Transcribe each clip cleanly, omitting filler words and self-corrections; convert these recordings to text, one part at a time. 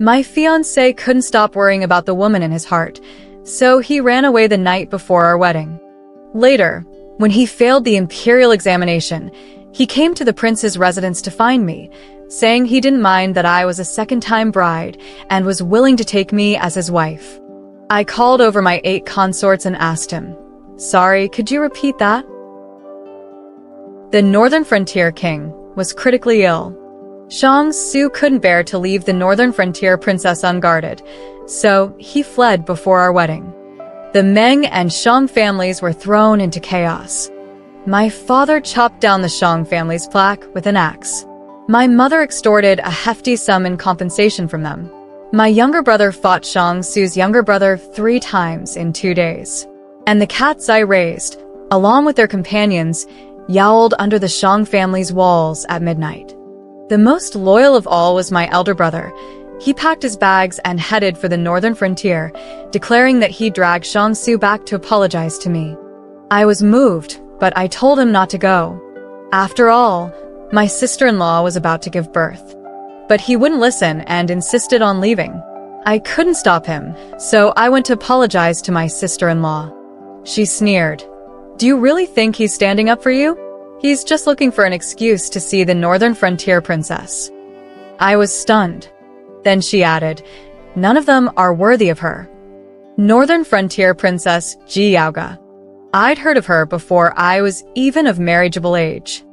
My fiancé couldn't stop worrying about the woman in his heart, so he ran away the night before our wedding. Later, when he failed the imperial examination, he came to the prince's residence to find me, saying he didn't mind that I was a second-time bride and was willing to take me as his wife. I called over my 8 consorts and asked him, "Sorry, could you repeat that?" The Northern Frontier King was critically ill. Shang-Su couldn't bear to leave the Northern Frontier princess unguarded, so he fled before our wedding. The Meng and Shang families were thrown into chaos. My father chopped down the Shang family's plaque with an axe. My mother extorted a hefty sum in compensation from them. My younger brother fought Shang-Su's younger brother 3 times in 2 days. And the cats I raised, along with their companions, yowled under the Shang family's walls at midnight. The most loyal of all was my elder brother. He packed his bags and headed for the Northern Frontier, declaring that he'd drag Shang-Su back to apologize to me. I was moved, but I told him not to go. After all, my sister-in-law was about to give birth. But he wouldn't listen and insisted on leaving. I couldn't stop him, so I went to apologize to my sister-in-law. She sneered. "Do you really think he's standing up for you? He's just looking for an excuse to see the Northern Frontier princess." I was stunned. Then she added, "None of them are worthy of her." Northern Frontier Princess Ji Yaoga. I'd heard of her before I was even of marriageable age.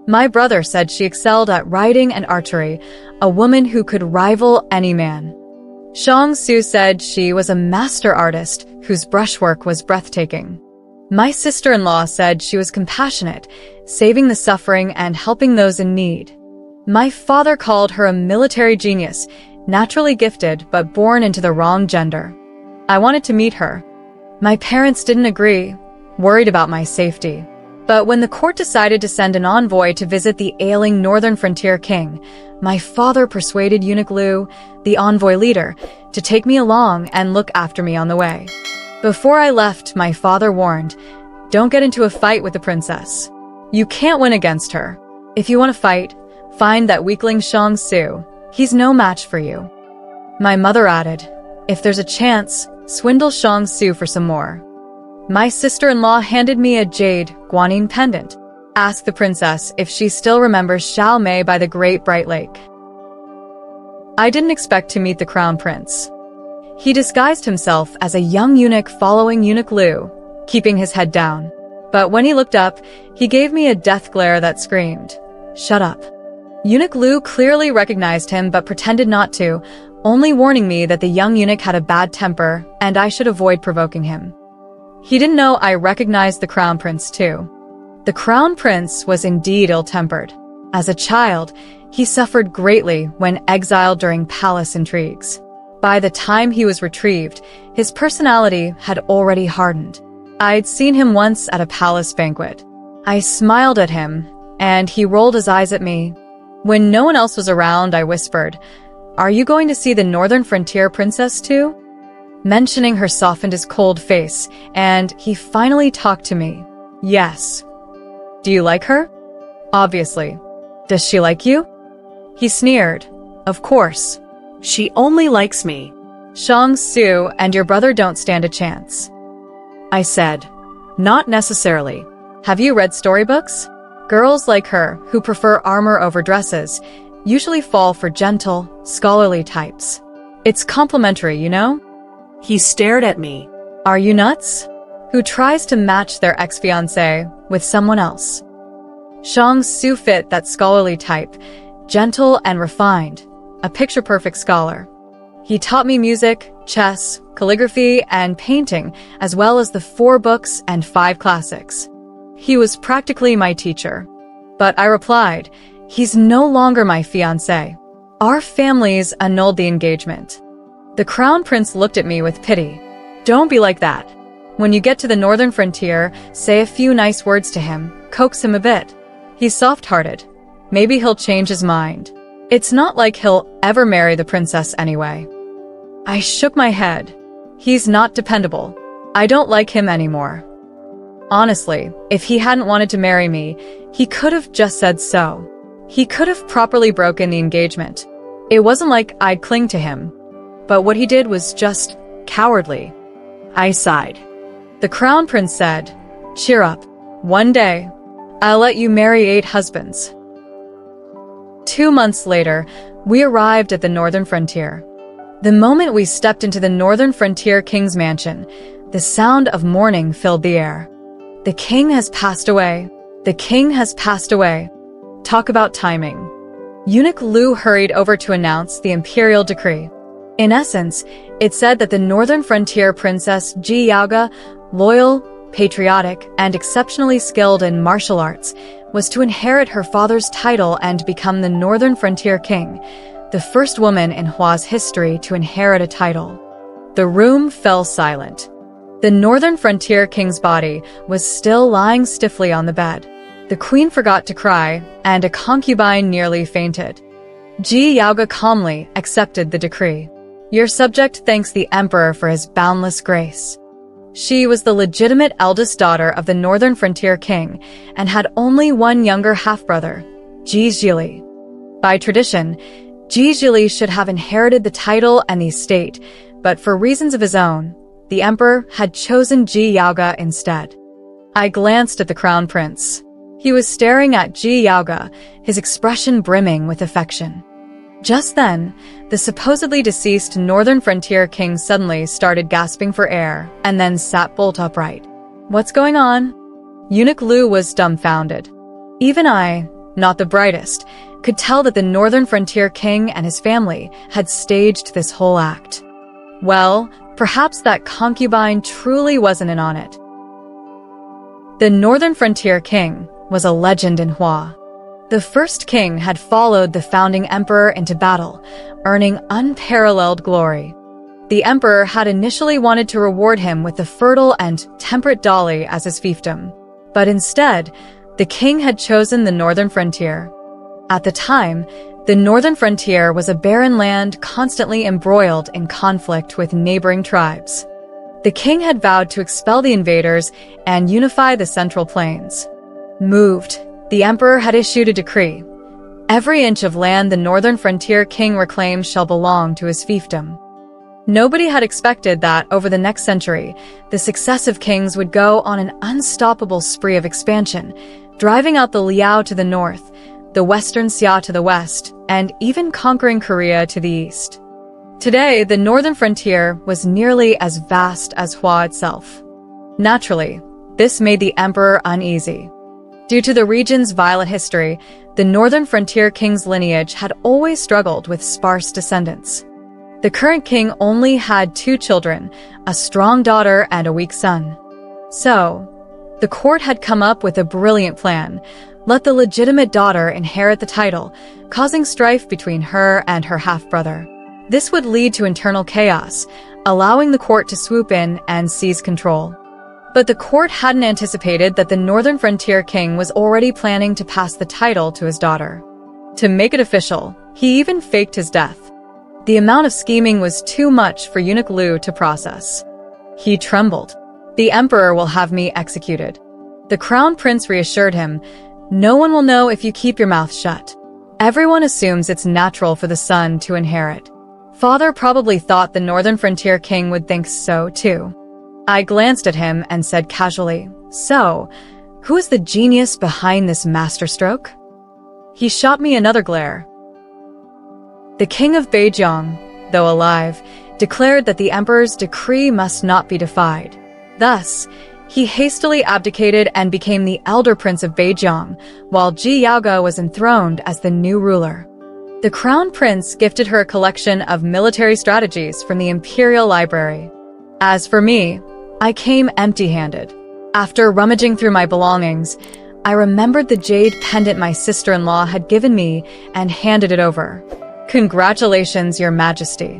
My brother said she excelled at riding and archery, a woman who could rival any man. Shang-Su said she was a master artist whose brushwork was breathtaking. My sister-in-law said she was compassionate, saving the suffering and helping those in need. My father called her a military genius, naturally gifted but born into the wrong gender. I wanted to meet her. My parents didn't agree, worried about my safety. But when the court decided to send an envoy to visit the ailing Northern Frontier King, my father persuaded Eunuch Lu, the envoy leader, to take me along and look after me on the way. Before I left, my father warned, "Don't get into a fight with the princess. You can't win against her. If you want to fight, find that weakling Shang-Su. He's no match for you." My mother added, "If there's a chance, swindle Shang-Su for some more." My sister-in-law handed me a jade guanine pendant. Ask the princess if she still remembers Xiao Mei by the Great Bright Lake. I didn't expect to meet the crown prince. He disguised himself as a young eunuch following Eunuch Lu, keeping his head down. But when he looked up, he gave me a death glare that screamed, "Shut up." Eunuch Lu clearly recognized him but pretended not to, only warning me that the young eunuch had a bad temper and I should avoid provoking him. He didn't know I recognized the crown prince too. The crown prince was indeed ill-tempered. As a child, he suffered greatly when exiled during palace intrigues. By the time he was retrieved, his personality had already hardened. I'd seen him once at a palace banquet. I smiled at him, and he rolled his eyes at me. When no one else was around, I whispered, "Are you going to see the Northern Frontier princess too?" Mentioning her softened his cold face, and he finally talked to me. "Yes." "Do you like her?" "Obviously." "Does she like you?" He sneered. "Of course. She only likes me. Shang-Su and your brother don't stand a chance." I said, "Not necessarily. Have you read storybooks? Girls like her, who prefer armor over dresses, usually fall for gentle, scholarly types. It's complimentary, you know?" He stared at me. "Are you nuts? Who tries to match their ex-fiancé with someone else?" Shang-Su fit that scholarly type, gentle and refined, a picture-perfect scholar. He taught me music, chess, calligraphy, and painting, as well as the 4 books and 5 classics. He was practically my teacher. But I replied, "He's no longer my fiancé. Our families annulled the engagement." The crown prince looked at me with pity. "Don't be like that. When you get to the Northern Frontier, say a few nice words to him, coax him a bit. He's soft-hearted. Maybe he'll change his mind. It's not like he'll ever marry the princess anyway." I shook my head. "He's not dependable. I don't like him anymore." Honestly, if he hadn't wanted to marry me, he could have just said so. He could have properly broken the engagement. It wasn't like I'd cling to him. but what he did was just cowardly. I sighed. The crown prince said, "Cheer up. One day, I'll let you marry 8 husbands." 2 months later, we arrived at the northern frontier. The moment we stepped into the northern frontier king's mansion, the sound of mourning filled the air. The king has passed away. The king has passed away. Talk about timing. Eunuch Lu hurried over to announce the imperial decree. In essence, it said that the northern frontier princess Ji Yaoga, loyal, patriotic, and exceptionally skilled in martial arts, was to inherit her father's title and become the northern frontier king, the first woman in Hua's history to inherit a title. The room fell silent. The northern frontier king's body was still lying stiffly on the bed. The queen forgot to cry, and a concubine nearly fainted. Ji Yaoga calmly accepted the decree. Your subject thanks the emperor for his boundless grace. She was the legitimate eldest daughter of the northern frontier king and had only one younger half-brother, Ji Zhili. By tradition, Ji Zhili should have inherited the title and the estate, but for reasons of his own, the emperor had chosen Ji Yaoga instead. I glanced at the crown prince. He was staring at Ji Yaoga, his expression brimming with affection. Just then, the supposedly deceased northern frontier king suddenly started gasping for air and then sat bolt upright. What's going on? Eunuch Lu was dumbfounded. Even I, not the brightest, could tell that the northern frontier king and his family had staged this whole act. Well, perhaps that concubine truly wasn't in on it. The northern frontier king was a legend in Hua. The first king had followed the founding emperor into battle, earning unparalleled glory. The emperor had initially wanted to reward him with the fertile and temperate Dali as his fiefdom. But instead, the king had chosen the northern frontier. At the time, the northern frontier was a barren land constantly embroiled in conflict with neighboring tribes. The king had vowed to expel the invaders and unify the central plains. Moved, the emperor had issued a decree. Every inch of land the northern frontier king reclaims shall belong to his fiefdom. Nobody had expected that over the next century, the successive kings would go on an unstoppable spree of expansion, driving out the Liao to the north, the western Xia to the west, and even conquering Korea to the east. Today, the northern frontier was nearly as vast as Hua itself. Naturally, this made the emperor uneasy. Due to the region's violent history, the northern frontier king's lineage had always struggled with sparse descendants. The current king only had 2 children, a strong daughter and a weak son. So, the court had come up with a brilliant plan: let the legitimate daughter inherit the title, causing strife between her and her half-brother. This would lead to internal chaos, allowing the court to swoop in and seize control. But the court hadn't anticipated that the northern frontier king was already planning to pass the title to his daughter. To make it official, he even faked his death. The amount of scheming was too much for Eunuch Lu to process. He trembled. The emperor will have me executed. The crown prince reassured him, no one will know if you keep your mouth shut. Everyone assumes it's natural for the son to inherit. Father probably thought the northern frontier king would think so too. I glanced at him and said casually, so, who is the genius behind this masterstroke? He shot me another glare. The king of Beijiang, though alive, declared that the emperor's decree must not be defied. Thus, he hastily abdicated and became the elder prince of Beijiang, while Ji Yaoga was enthroned as the new ruler. The crown prince gifted her a collection of military strategies from the imperial library. As for me, I came empty-handed. After rummaging through my belongings, I remembered the jade pendant my sister-in-law had given me and handed it over. Congratulations, Your Majesty.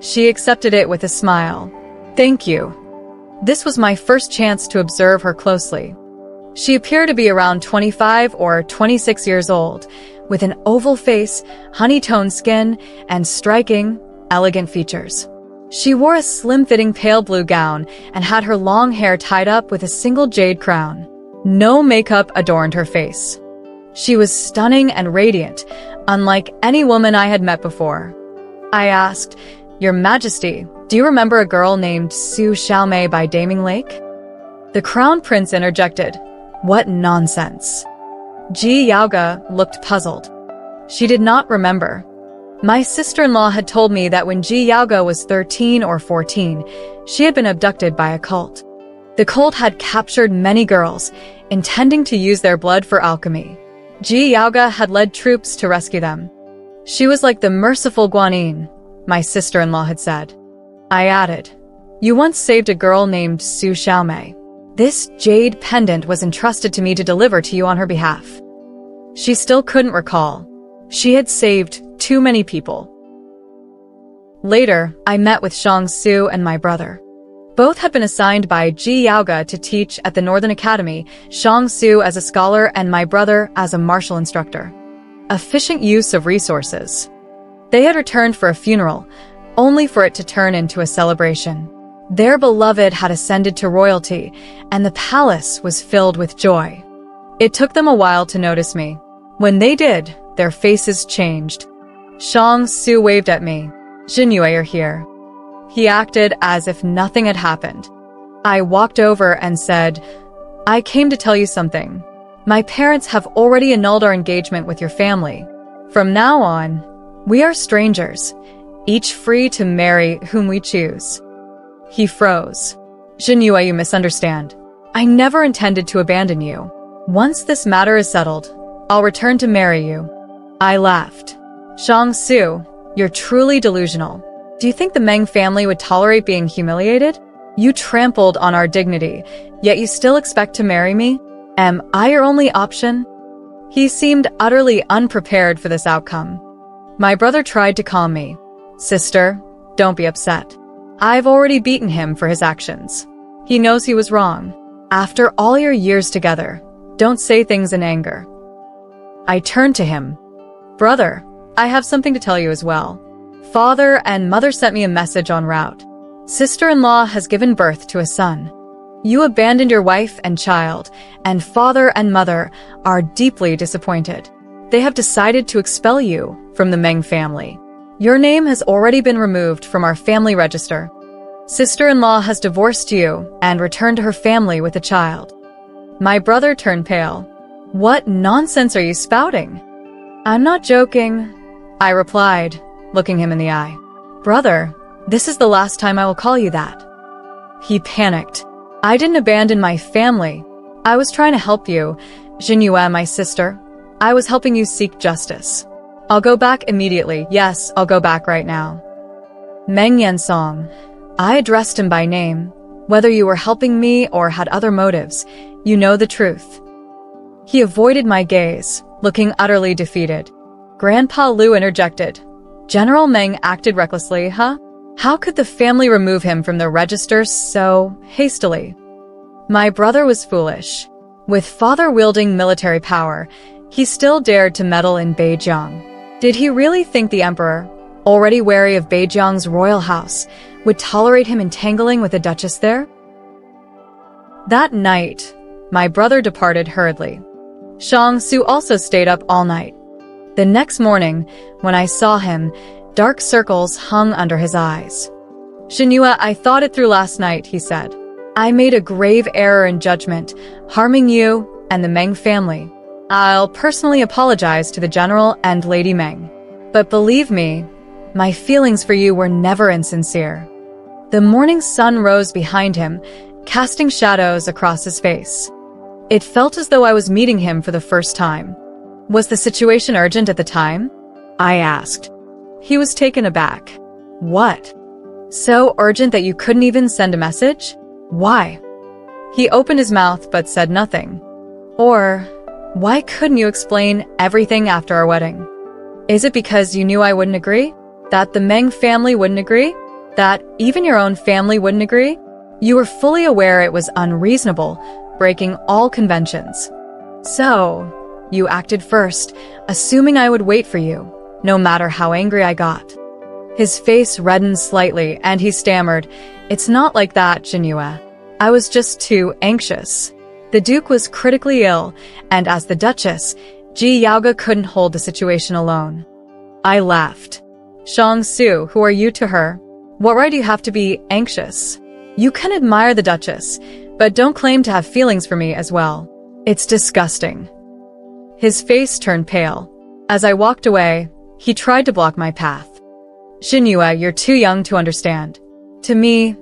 She accepted it with a smile. Thank you. This was my first chance to observe her closely. She appeared to be around 25 or 26 years old, with an oval face, honey-toned skin, and striking, elegant features. She wore a slim-fitting pale blue gown and had her long hair tied up with a single jade crown. No makeup adorned her face. She was stunning and radiant, unlike any woman I had met before. I asked, Your Majesty, do you remember a girl named Su Xiaomei by Daming Lake? The Crown Prince interjected. What nonsense. Ji Yaoge looked puzzled. She did not remember. My sister-in-law had told me that when Ji Yaoge was 13 or 14, she had been abducted by a cult. The cult had captured many girls, intending to use their blood for alchemy. Ji Yaoge had led troops to rescue them. She was like the merciful Guanyin, my sister-in-law had said. I added, you once saved a girl named Su Xiaomei. This jade pendant was entrusted to me to deliver to you on her behalf. She still couldn't recall. She had saved too many people. Later, I met with Shang Su and my brother. Both had been assigned by Ji Yaoge to teach at the Northern Academy, Shang Su as a scholar and my brother as a martial instructor. Efficient use of resources. They had returned for a funeral, only for it to turn into a celebration. Their beloved had ascended to royalty, and the palace was filled with joy. It took them a while to notice me. When they did, their faces changed. Shang Su waved at me. Jinyue, you're here. He acted as if nothing had happened. I walked over and said, I came to tell you something. My parents have already annulled our engagement with your family. From now on, we are strangers, each free to marry whom we choose. He froze. Jinyue, you misunderstand. I never intended to abandon you. Once this matter is settled, I'll return to marry you. I laughed. Shang Su, you're truly delusional. Do you think the Meng family would tolerate being humiliated? You trampled on our dignity, yet you still expect to marry me? Am I your only option? He seemed utterly unprepared for this outcome. My brother tried to calm me. Sister, don't be upset. I've already beaten him for his actions. He knows he was wrong. After all your years together, don't say things in anger. I turned to him. Brother, I have something to tell you as well. Father and mother sent me a message en route. Sister-in-law has given birth to a son. You abandoned your wife and child, and father and mother are deeply disappointed. They have decided to expel you from the Meng family. Your name has already been removed from our family register. Sister-in-law has divorced you and returned to her family with a child. My brother turned pale. What nonsense are you spouting? I'm not joking, I replied, looking him in the eye. Brother, this is the last time I will call you that. He panicked. I didn't abandon my family. I was trying to help you, Jinyue, my sister. I was helping you seek justice. I'll go back immediately. Yes, I'll go back right now. Meng Yansong. I addressed him by name. Whether you were helping me or had other motives, you know the truth. He avoided my gaze, looking utterly defeated. Grandpa Liu interjected. General Meng acted recklessly, huh? How could the family remove him from the register so hastily? My brother was foolish. With father wielding military power, he still dared to meddle in Beijiang. Did he really think the emperor, already wary of Beijiang's royal house, would tolerate him entangling with a duchess there? That night, my brother departed hurriedly. Shang Su also stayed up all night. The next morning, when I saw him, dark circles hung under his eyes. Jinyue, I thought it through last night, he said. I made a grave error in judgment, harming you and the Meng family. I'll personally apologize to the General and Lady Meng. But believe me, my feelings for you were never insincere. The morning sun rose behind him, casting shadows across his face. It felt as though I was meeting him for the first time. Was the situation urgent at the time? I asked. He was taken aback. What? So urgent that you couldn't even send a message? Why? He opened his mouth but said nothing. Or, why couldn't you explain everything after our wedding? Is it because you knew I wouldn't agree? That the Meng family wouldn't agree? That even your own family wouldn't agree? You were fully aware it was unreasonable, breaking all conventions. So, you acted first, assuming I would wait for you, no matter how angry I got. His face reddened slightly, and he stammered, It's not like that, Jinyue. I was just too anxious. The Duke was critically ill, and as the Duchess, Ji Yaoge couldn't hold the situation alone. I laughed. Shang Su, who are you to her? What right do you have to be anxious? You can admire the Duchess, but don't claim to have feelings for me as well. It's disgusting. His face turned pale. As I walked away, he tried to block my path. Xinhua, you're too young to understand. To me,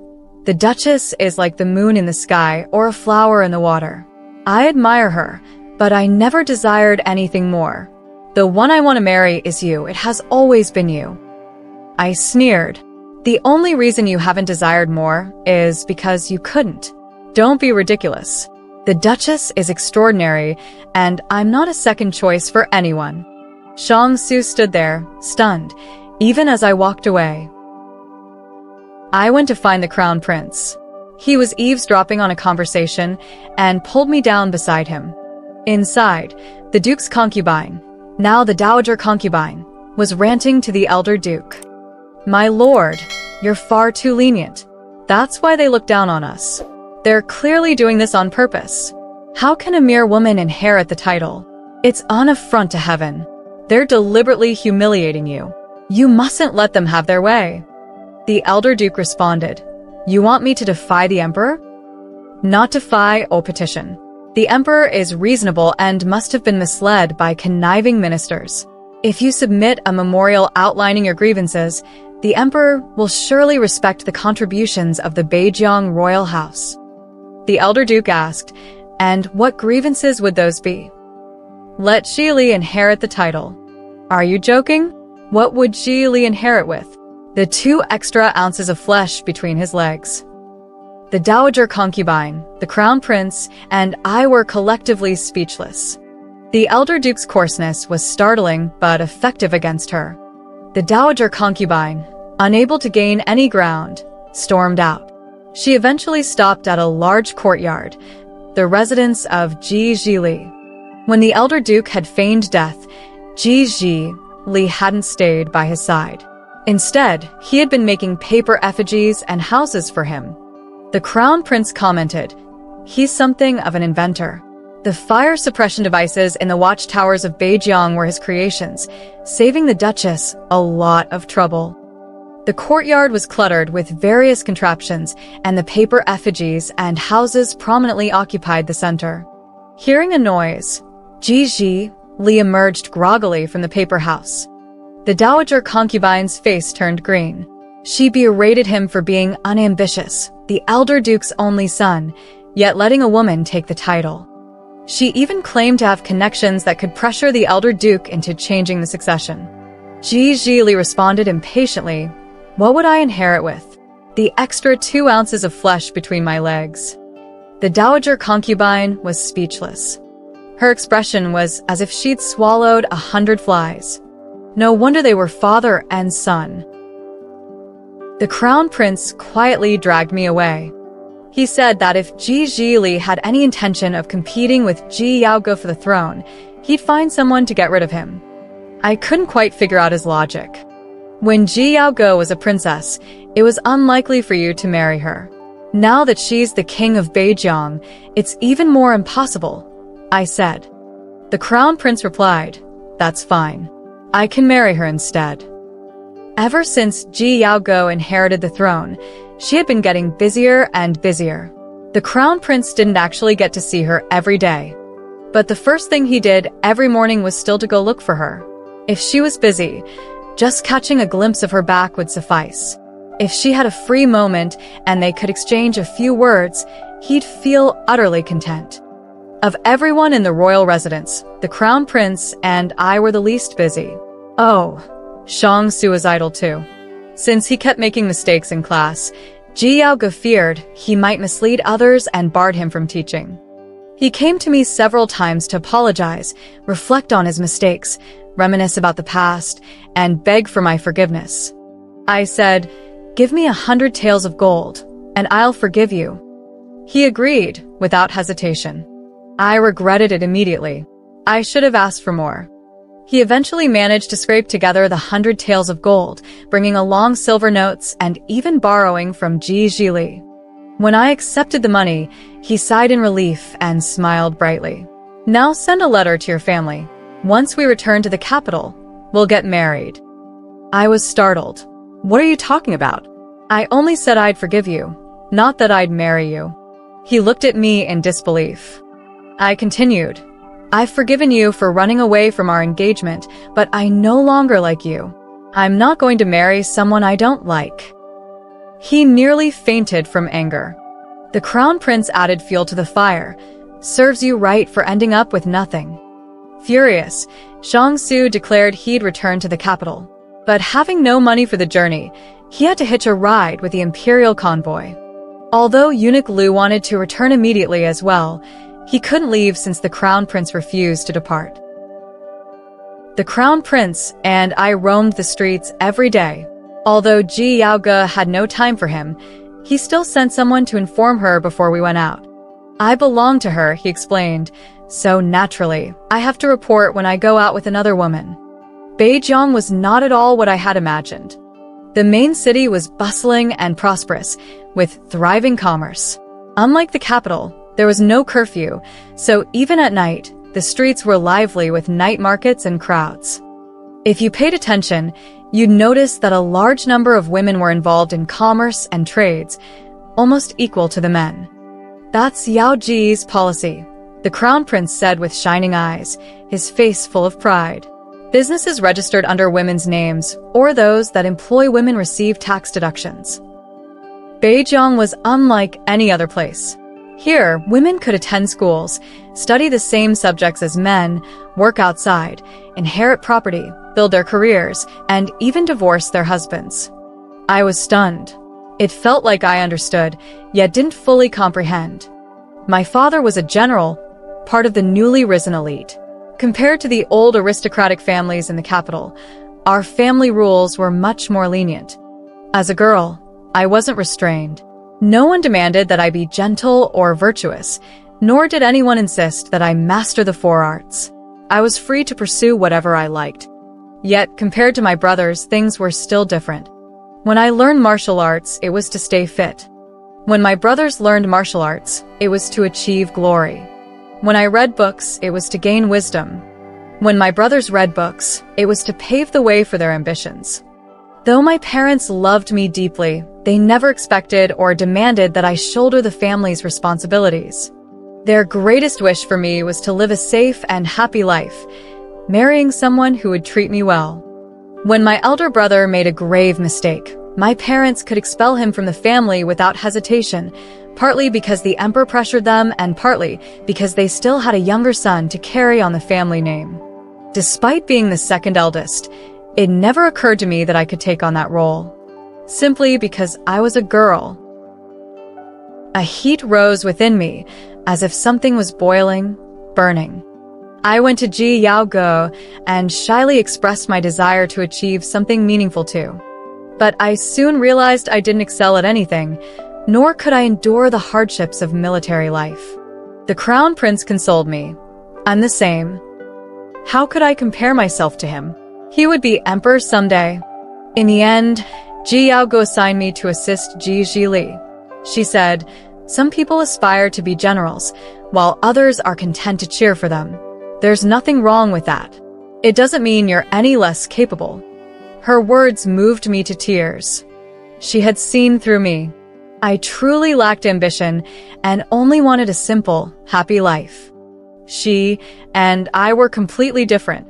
the Duchess is like the moon in the sky or a flower in the water. I admire her, but I never desired anything more. The one I want to marry is you. It has always been you. I sneered. The only reason you haven't desired more is because you couldn't. Don't be ridiculous. The Duchess is extraordinary, and I'm not a second choice for anyone. Shang Su stood there, stunned, even as I walked away. I went to find the Crown Prince. He was eavesdropping on a conversation and pulled me down beside him. Inside, the Duke's concubine, now the Dowager concubine, was ranting to the elder Duke. My lord, you're far too lenient. That's why they look down on us. They're clearly doing this on purpose. How can a mere woman inherit the title? It's an affront to heaven. They're deliberately humiliating you. You mustn't let them have their way. The elder Duke responded, You want me to defy the Emperor? Not defy or petition. The Emperor is reasonable and must have been misled by conniving ministers. If you submit a memorial outlining your grievances, the Emperor will surely respect the contributions of the Beijiang royal house. The elder Duke asked, And what grievances would those be? Let Xi Li inherit the title. Are you joking? What would Xi Li inherit with? The 2 extra ounces of flesh between his legs. The Dowager concubine, the Crown Prince, and I were collectively speechless. The elder Duke's coarseness was startling but effective against her. The Dowager concubine, unable to gain any ground, stormed out. She eventually stopped at a large courtyard, the residence of Ji Li. When the elder Duke had feigned death, Ji Li hadn't stayed by his side. Instead, he had been making paper effigies and houses for him. The Crown Prince commented, He's something of an inventor. The fire suppression devices in the watchtowers of Beijiang were his creations, saving the Duchess a lot of trouble. The courtyard was cluttered with various contraptions, and the paper effigies and houses prominently occupied the center. Hearing a noise, Ji Li emerged groggily from the paper house. The Dowager concubine's face turned green. She berated him for being unambitious, the elder Duke's only son, yet letting a woman take the title. She even claimed to have connections that could pressure the elder Duke into changing the succession. Ji Li responded impatiently, What would I inherit with? The extra 2 ounces of flesh between my legs. The Dowager concubine was speechless. Her expression was as if she'd swallowed 100 flies. No wonder they were father and son. The Crown Prince quietly dragged me away. He said that if Ji Li had any intention of competing with Ji Yaoge for the throne, he'd find someone to get rid of him. I couldn't quite figure out his logic. When Ji Yaoge was a princess, it was unlikely for you to marry her. Now that she's the king of Beijiang, it's even more impossible, I said. The Crown Prince replied, That's fine. I can marry her instead. Ever since Ji Yaoge inherited the throne, she had been getting busier and busier. The Crown Prince didn't actually get to see her every day. But the first thing he did every morning was still to go look for her. If she was busy, just catching a glimpse of her back would suffice. If she had a free moment and they could exchange a few words, he'd feel utterly content. Of everyone in the royal residence, the Crown Prince and I were the least busy. Oh, Shang Su was idle too. Since he kept making mistakes in class, Ji Yaoge feared he might mislead others and barred him from teaching. He came to me several times to apologize, reflect on his mistakes, reminisce about the past, and beg for my forgiveness. I said, Give me 100 taels of gold, and I'll forgive you. He agreed, without hesitation. I regretted it immediately. I should have asked for more. He eventually managed to scrape together the 100 taels of gold, bringing along silver notes and even borrowing from Ji Li. When I accepted the money, he sighed in relief and smiled brightly. Now send a letter to your family. Once we return to the capital, we'll get married. I was startled. What are you talking about? I only said I'd forgive you, not that I'd marry you. He looked at me in disbelief. I continued, I've forgiven you for running away from our engagement, but I no longer like you. I'm not going to marry someone I don't like. He nearly fainted from anger. The crown prince added fuel to the fire. Serves you right for ending up with nothing. Furious, Zhang declared he'd return to the capital. But having no money for the journey, he had to hitch a ride with the imperial convoy. Although eunuch Lu wanted to return immediately as well, he couldn't leave since the crown prince refused to depart. The crown prince and I roamed the streets every day. Although Ji Yaoge had no time for him, he still sent someone to inform her before we went out. I belong to her, he explained, so naturally, I have to report when I go out with another woman. Beijiang was not at all what I had imagined. The main city was bustling and prosperous, with thriving commerce. Unlike the capital, there was no curfew, so even at night, the streets were lively with night markets and crowds. If you paid attention, you'd notice that a large number of women were involved in commerce and trades, almost equal to the men. That's Yao Ji's policy, the crown prince said with shining eyes, his face full of pride. Businesses registered under women's names, or those that employ women receive tax deductions. Beijiang was unlike any other place. Here, women could attend schools, study the same subjects as men, work outside, inherit property, build their careers, and even divorce their husbands. I was stunned. It felt like I understood, yet didn't fully comprehend. My father was a general, part of the newly risen elite. Compared to the old aristocratic families in the capital, our family rules were much more lenient. As a girl, I wasn't restrained. No one demanded that I be gentle or virtuous, nor did anyone insist that I master the four arts. I was free to pursue whatever I liked. Yet, compared to my brothers, things were still different. When I learned martial arts, it was to stay fit. When my brothers learned martial arts, it was to achieve glory. When I read books, it was to gain wisdom. When my brothers read books, it was to pave the way for their ambitions. Though my parents loved me deeply, they never expected or demanded that I shoulder the family's responsibilities. Their greatest wish for me was to live a safe and happy life, marrying someone who would treat me well. When my elder brother made a grave mistake, my parents could expel him from the family without hesitation, partly because the emperor pressured them and partly because they still had a younger son to carry on the family name. Despite being the second eldest, it never occurred to me that I could take on that role, simply because I was a girl. A heat rose within me, as if something was boiling, burning. I went to Ji Yaoge and shyly expressed my desire to achieve something meaningful too. But I soon realized I didn't excel at anything, nor could I endure the hardships of military life. The crown prince consoled me. I'm the same. How could I compare myself to him? He would be emperor someday. In the end, Ji Yaoge assigned me to assist Ji Zhili. She said, some people aspire to be generals, while others are content to cheer for them. There's nothing wrong with that. It doesn't mean you're any less capable. Her words moved me to tears. She had seen through me. I truly lacked ambition and only wanted a simple, happy life. She and I were completely different,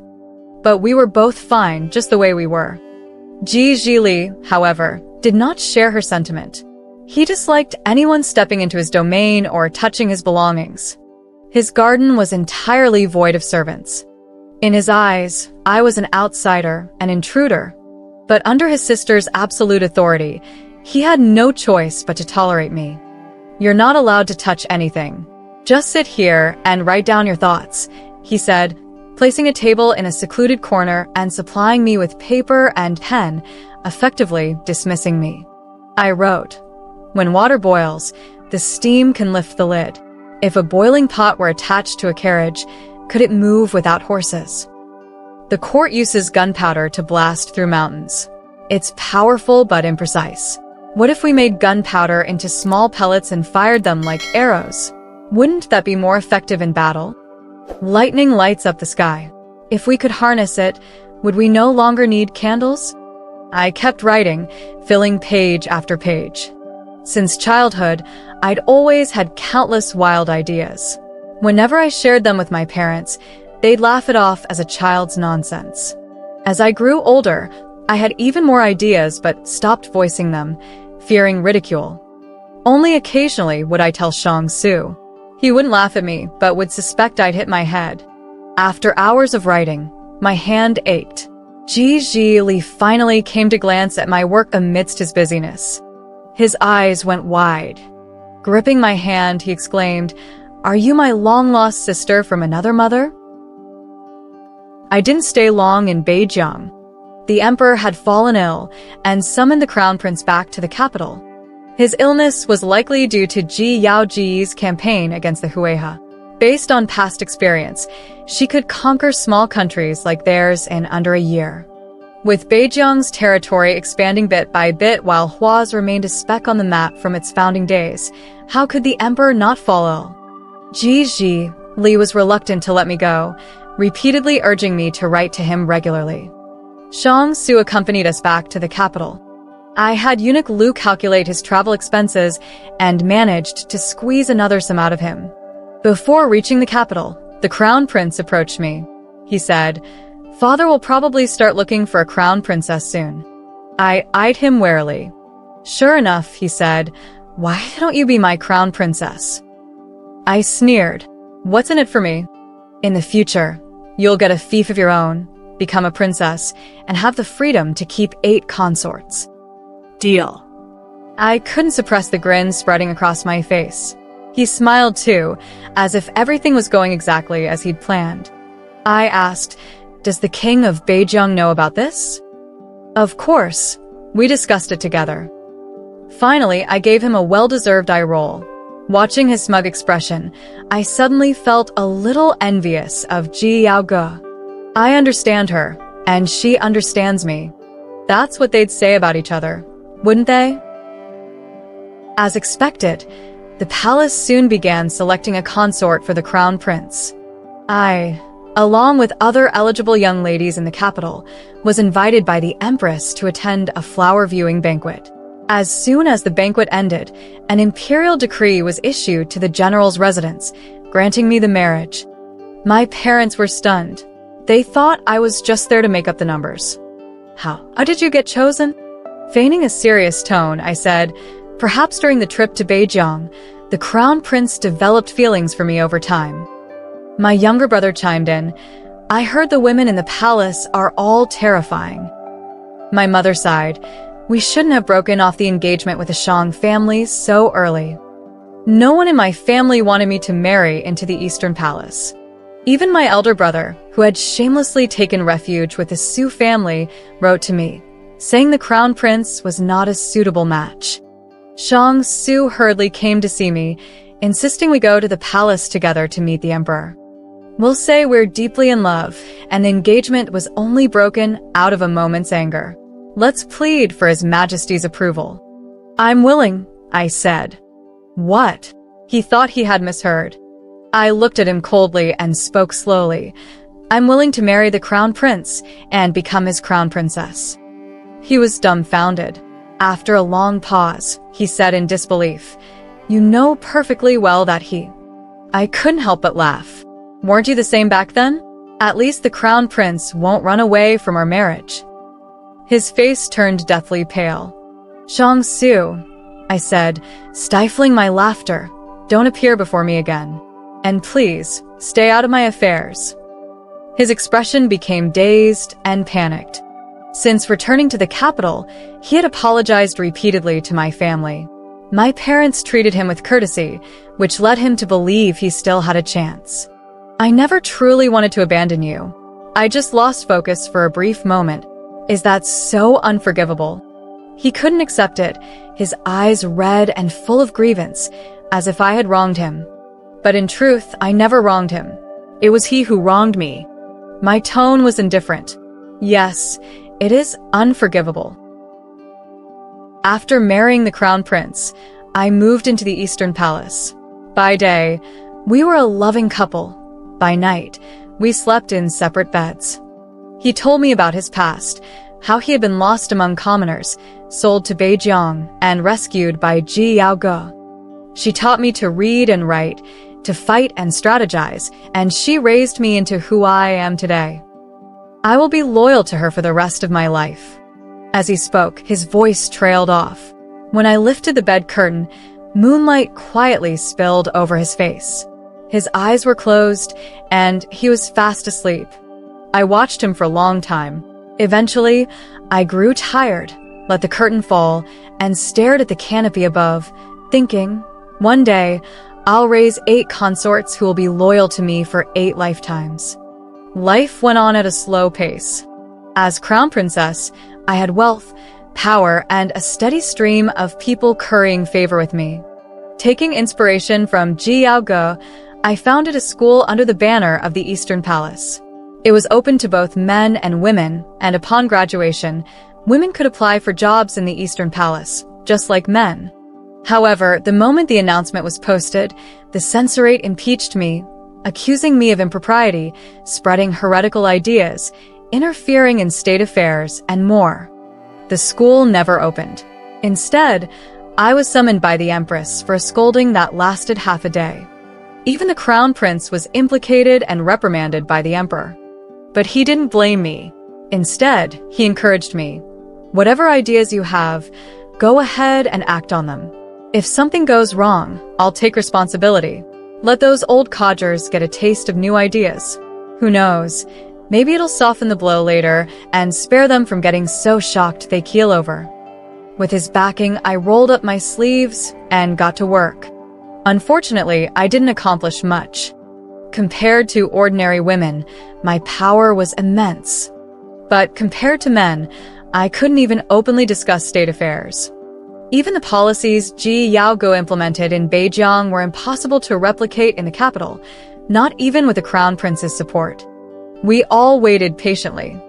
but we were both fine just the way we were. Ji Zhili, however, did not share her sentiment. He disliked anyone stepping into his domain or touching his belongings. His garden was entirely void of servants. In his eyes, I was an outsider, an intruder. But under his sister's absolute authority, he had no choice but to tolerate me. You're not allowed to touch anything. Just sit here and write down your thoughts, he said, placing a table in a secluded corner and supplying me with paper and pen, effectively dismissing me. I wrote, when water boils, the steam can lift the lid. If a boiling pot were attached to a carriage, could it move without horses? The court uses gunpowder to blast through mountains. It's powerful but imprecise. What if we made gunpowder into small pellets and fired them like arrows? Wouldn't that be more effective in battle? Lightning lights up the sky. If we could harness it, would we no longer need candles? I kept writing, filling page after page. Since childhood, I'd always had countless wild ideas. Whenever I shared them with my parents, they'd laugh it off as a child's nonsense. As I grew older, I had even more ideas but stopped voicing them, fearing ridicule. Only occasionally would I tell Shang-Su. He wouldn't laugh at me, but would suspect I'd hit my head. After hours of writing, my hand ached. Ji Li finally came to glance at my work amidst his busyness. His eyes went wide. Gripping my hand, he exclaimed, "Are you my long-lost sister from another mother?" I didn't stay long in Beijing. The emperor had fallen ill and summoned the crown prince back to the capital. His illness was likely due to Ji Yaoji's campaign against the Huiha. Based on past experience, she could conquer small countries like theirs in under a year. With Beijing's territory expanding bit by bit while Hua's remained a speck on the map from its founding days, how could the emperor not fall ill? Ji Li was reluctant to let me go, repeatedly urging me to write to him regularly. Shang-Su accompanied us back to the capital. I had eunuch Lu calculate his travel expenses and managed to squeeze another sum out of him. Before reaching the capital, the crown prince approached me. He said, "Father will probably start looking for a crown princess soon." I eyed him warily. "Sure enough," he said, "why don't you be my crown princess?" I sneered. "What's in it for me?" "In the future, you'll get a fief of your own, become a princess, and have the freedom to keep 8 consorts." "Deal." I couldn't suppress the grin spreading across my face. He smiled too, as if everything was going exactly as he'd planned. I asked, "Does the king of Beijing know about this?" "Of course. We discussed it together." Finally, I gave him a well-deserved eye roll. Watching his smug expression, I suddenly felt a little envious of Ji Yaoge. I understand her, and she understands me. That's what they'd say about each other, wouldn't they? As expected, the palace soon began selecting a consort for the crown prince. I, along with other eligible young ladies in the capital, was invited by the empress to attend a flower viewing banquet. As soon as the banquet ended, an imperial decree was issued to the general's residence, granting me the marriage. My parents were stunned. They thought I was just there to make up the numbers. How did you get chosen?" Feigning a serious tone, I said, "Perhaps during the trip to Beijing, the crown prince developed feelings for me over time." My younger brother chimed in, "I heard the women in the palace are all terrifying." My mother sighed. "We shouldn't have broken off the engagement with the Shang family so early." No one in my family wanted me to marry into the Eastern Palace. Even my elder brother, who had shamelessly taken refuge with the Su family, wrote to me, saying the crown prince was not a suitable match. Shang-Su hurriedly came to see me, insisting we go to the palace together to meet the emperor. We'll say we're deeply in love, and the engagement was only broken out of a moment's anger. Let's plead for His Majesty's approval. "I'm willing," I said. "What?" He thought he had misheard. I looked at him coldly and spoke slowly. "I'm willing to marry the crown prince and become his crown princess." He was dumbfounded. After a long pause, he said in disbelief, "You know perfectly well that he—" I couldn't help but laugh. "Weren't you the same back then? At least the crown prince won't run away from our marriage." His face turned deathly pale. "Shang-Su," I said, stifling my laughter, "don't appear before me again. And please, stay out of my affairs." His expression became dazed and panicked. Since returning to the capital, he had apologized repeatedly to my family. My parents treated him with courtesy, which led him to believe he still had a chance. "I never truly wanted to abandon you. I just lost focus for a brief moment. Is that so unforgivable?" He couldn't accept it, his eyes red and full of grievance, as if I had wronged him. But in truth, I never wronged him. It was he who wronged me. My tone was indifferent. Yes, it is unforgivable. After marrying the crown prince, I moved into the Eastern Palace. By day, we were a loving couple. By night, we slept in separate beds. He told me about his past, how he had been lost among commoners, sold to Beijing, and rescued by Ji Yaoge. She taught me to read and write, to fight and strategize, and she raised me into who I am today. I will be loyal to her for the rest of my life." As he spoke, his voice trailed off. When I lifted the bed curtain, moonlight quietly spilled over his face. His eyes were closed, and he was fast asleep. I watched him for a long time. Eventually, I grew tired, let the curtain fall, and stared at the canopy above, thinking, one day, I'll raise 8 consorts who will be loyal to me for 8 lifetimes. Life went on at a slow pace. As crown princess, I had wealth, power, and a steady stream of people currying favor with me. Taking inspiration from Ji Yaoge, I founded a school under the banner of the Eastern Palace. It was open to both men and women, and upon graduation, women could apply for jobs in the Eastern Palace, just like men. However, the moment the announcement was posted, the censorate impeached me, accusing me of impropriety, spreading heretical ideas, interfering in state affairs, and more. The school never opened. Instead, I was summoned by the Empress for a scolding that lasted half a day. Even the crown prince was implicated and reprimanded by the emperor. But he didn't blame me. Instead, he encouraged me. Whatever ideas you have, go ahead and act on them. If something goes wrong, I'll take responsibility. Let those old codgers get a taste of new ideas. Who knows, maybe it'll soften the blow later and spare them from getting so shocked they keel over. With his backing, I rolled up my sleeves and got to work. Unfortunately, I didn't accomplish much. Compared to ordinary women, my power was immense. But compared to men, I couldn't even openly discuss state affairs. Even the policies Ji Yaoge implemented in Beijing were impossible to replicate in the capital, not even with the crown prince's support. We all waited patiently.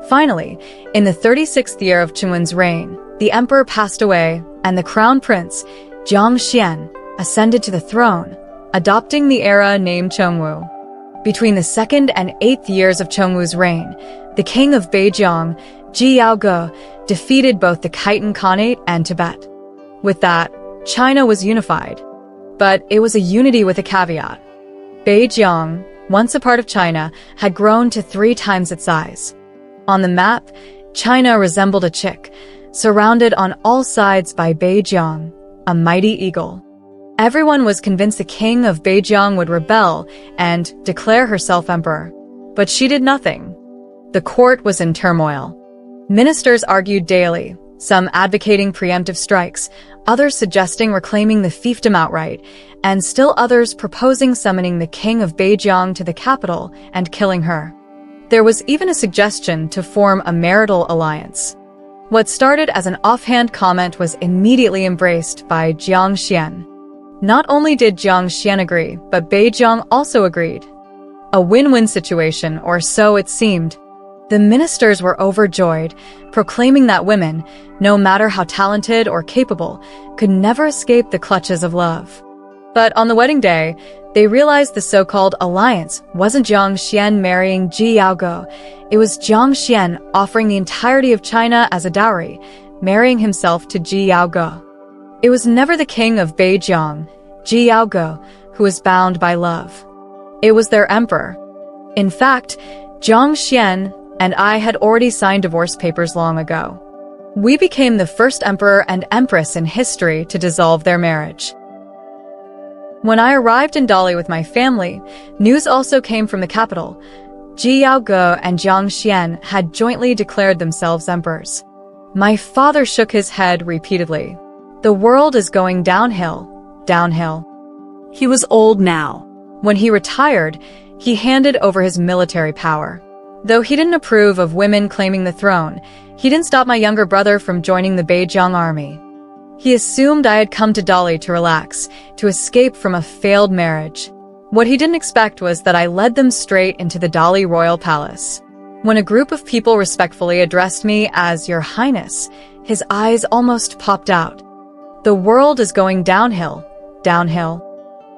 Finally, in the 36th year of Chengwen's reign, the emperor passed away, and the crown prince, Jiang Xian, ascended to the throne, adopting the era named Chengwu. Between the 2nd and 8th years of Chengwu's reign, the king of Beijing, Ji Yaoge, defeated both the Khitan Khanate and Tibet. With that, China was unified. But it was a unity with a caveat. Beijing, once a part of China, had grown to 3 times its size. On the map, China resembled a chick, surrounded on all sides by Beijing, a mighty eagle. Everyone was convinced the king of Beijing would rebel and declare herself emperor. But she did nothing. The court was in turmoil. Ministers argued daily, some advocating preemptive strikes, others suggesting reclaiming the fiefdom outright, and still others proposing summoning the king of Beijing to the capital and killing her. There was even a suggestion to form a marital alliance. What started as an offhand comment was immediately embraced by Jiang Xian. Not only did Jiang Xian agree, but Beijing also agreed. A win-win situation, or so it seemed. The ministers were overjoyed, proclaiming that women, no matter how talented or capable, could never escape the clutches of love. But on the wedding day, they realized the so-called alliance wasn't Jiang Xian marrying Ji Yaoge. It was Jiang Xian offering the entirety of China as a dowry, marrying himself to Ji Yaoge. It was never the king of Beijing, Ji Yaoge, who was bound by love. It was their emperor. In fact, Jiang Xian and I had already signed divorce papers long ago. We became the first emperor and empress in history to dissolve their marriage. When I arrived in Dali with my family, news also came from the capital. Ji Yaoge and Jiang Xian had jointly declared themselves emperors. My father shook his head repeatedly. The world is going downhill, downhill. He was old now. When he retired, he handed over his military power. Though he didn't approve of women claiming the throne, he didn't stop my younger brother from joining the Beijing army. He assumed I had come to Dali to relax, to escape from a failed marriage. What he didn't expect was that I led them straight into the Dali royal palace. When a group of people respectfully addressed me as Your Highness, his eyes almost popped out. The world is going downhill, downhill.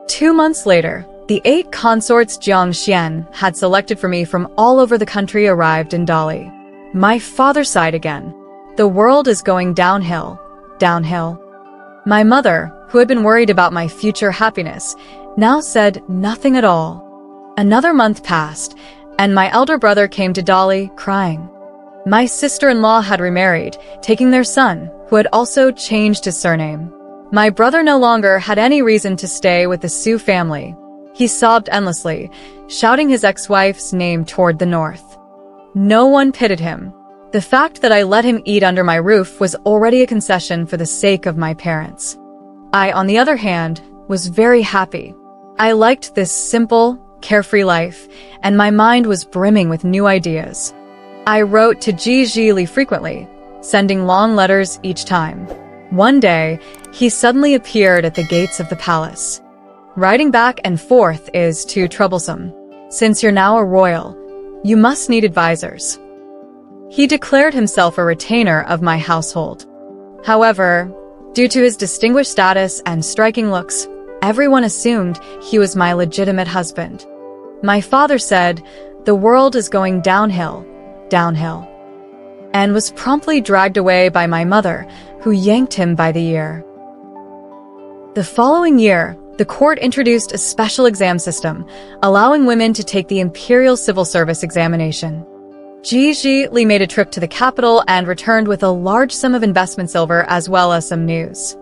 2 months later, the 8 consorts Jiang Xian had selected for me from all over the country arrived in Dali. My father sighed again. The world is going downhill, downhill. My mother, who had been worried about my future happiness, now said nothing at all. Another month passed, and my elder brother came to Dolly, crying. My sister-in-law had remarried, taking their son, who had also changed his surname. My brother no longer had any reason to stay with the Sue family. He sobbed endlessly, shouting his ex-wife's name toward the north. No one pitied him. The fact that I let him eat under my roof was already a concession for the sake of my parents. I, on the other hand, was very happy. I liked this simple, carefree life, and my mind was brimming with new ideas. I wrote to Ji Li frequently, sending long letters each time. One day, he suddenly appeared at the gates of the palace. Writing back and forth is too troublesome. Since you're now a royal, you must need advisors. He declared himself a retainer of my household. However, due to his distinguished status and striking looks, everyone assumed he was my legitimate husband. My father said, "The world is going downhill, downhill," and was promptly dragged away by my mother, who yanked him by the ear. The following year, the court introduced a special exam system, allowing women to take the Imperial Civil Service examination. Ji Li made a trip to the capital and returned with a large sum of investment silver as well as some news.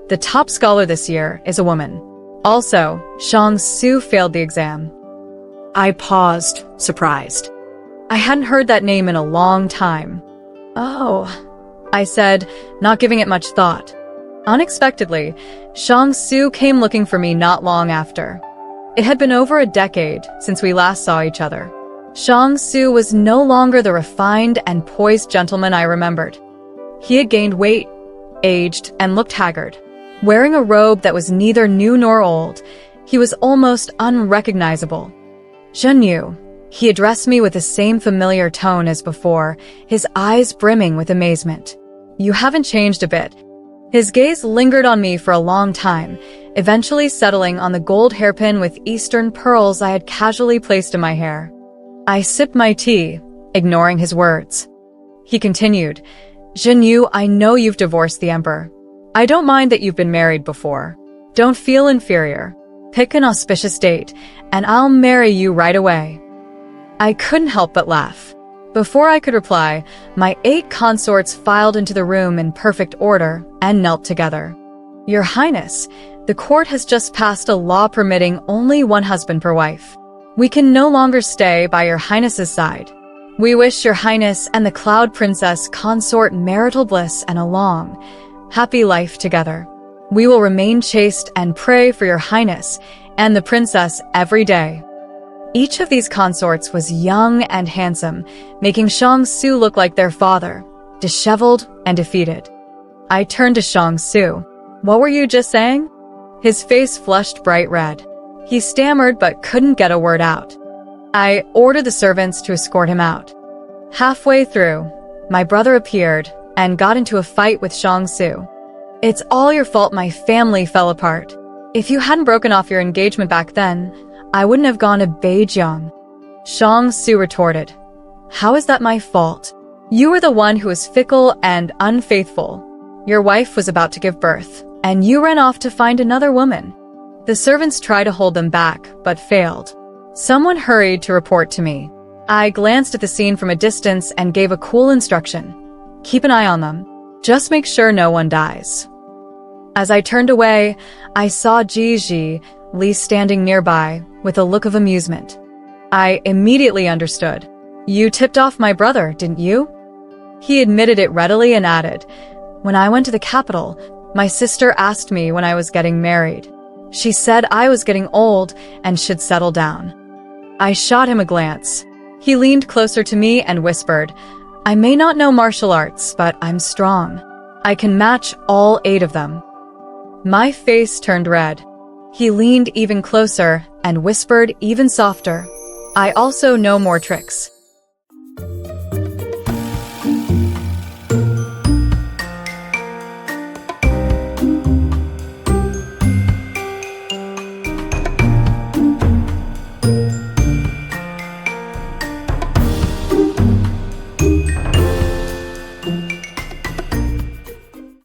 The top scholar this year is a woman. Also, Shang Su failed the exam. I paused, surprised. I hadn't heard that name in a long time. "Oh," I said, not giving it much thought. Unexpectedly, Shang Su came looking for me not long after. It had been over a decade since we last saw each other. Shang Su was no longer the refined and poised gentleman I remembered. He had gained weight, aged, and looked haggard. Wearing a robe that was neither new nor old, he was almost unrecognizable. "Zhenyu," he addressed me with the same familiar tone as before, his eyes brimming with amazement. "You haven't changed a bit." His gaze lingered on me for a long time, eventually settling on the gold hairpin with Eastern pearls I had casually placed in my hair. I sipped my tea, ignoring his words. He continued, "Zhenyu, I know you've divorced the emperor. I don't mind that you've been married before. Don't feel inferior. Pick an auspicious date, and I'll marry you right away." I couldn't help but laugh. Before I could reply, my 8 consorts filed into the room in perfect order and knelt together. "Your Highness, the court has just passed a law permitting only one husband per wife. We can no longer stay by your Highness's side. We wish your Highness and the Cloud Princess consort marital bliss and a long, happy life together. We will remain chaste and pray for your Highness and the princess every day." Each of these consorts was young and handsome, making Shang Su look like their father, disheveled and defeated. I turned to Shang Su. "What were you just saying?" His face flushed bright red. He stammered but couldn't get a word out. I ordered the servants to escort him out. Halfway through, my brother appeared and got into a fight with Shang Su. "It's all your fault my family fell apart. If you hadn't broken off your engagement back then, I wouldn't have gone to Beijing." Shang Su retorted, "How is that my fault? You were the one who was fickle and unfaithful. Your wife was about to give birth, and you ran off to find another woman." The servants tried to hold them back, but failed. Someone hurried to report to me. I glanced at the scene from a distance and gave a cool instruction. "Keep an eye on them. Just make sure no one dies." As I turned away, I saw Ji Li standing nearby with a look of amusement. I immediately understood. "You tipped off my brother, didn't you?" He admitted it readily and added, "When I went to the capital, my sister asked me when I was getting married. She said I was getting old and should settle down." I shot him a glance. He leaned closer to me and whispered, "I may not know martial arts, but I'm strong. I can match all 8 of them." My face turned red. He leaned even closer and whispered even softer, "I also know more tricks.